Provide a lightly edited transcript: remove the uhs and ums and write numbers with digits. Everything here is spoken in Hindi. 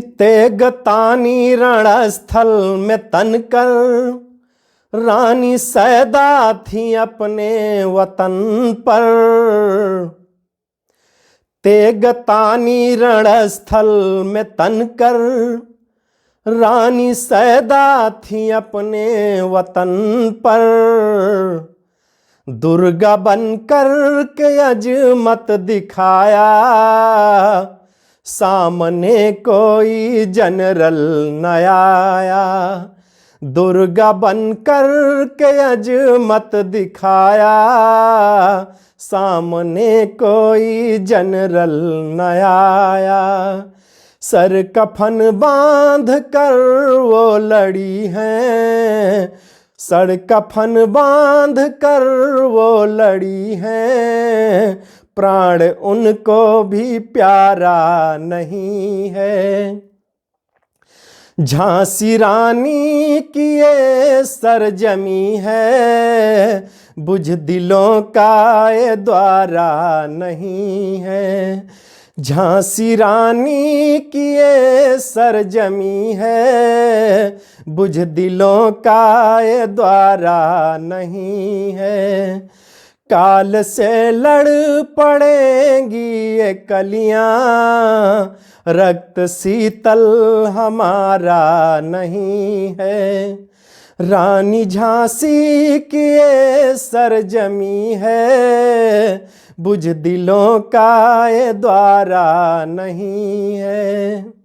तेगतानी रणस्थल में तनकर रानी सैदा थी अपने वतन पर। तेगतानी रणस्थल में तनकर रानी सैदा थी अपने वतन पर। दुर्गा बनकर के अजमत दिखाया, सामने कोई जनरल न आया। दुर्गा बनकर के अजमत दिखाया, सामने कोई जनरल न आया। सर कफन बांध कर वो लड़ी हैं, सर कफन बांध कर वो लड़ी हैं। प्राण उनको भी प्यारा नहीं है। झांसी रानी की ये सरजमी है, बुझ दिलों का ये द्वारा नहीं है। झांसी रानी की ये सरजमी है, बुझ दिलों का ये द्वारा नहीं है। काल से लड़ पड़ेंगी ये कलियां, रक्त शीतल हमारा नहीं है। रानी झांसी की ये सरजमी है, बुझ दिलों का ये द्वारा नहीं है।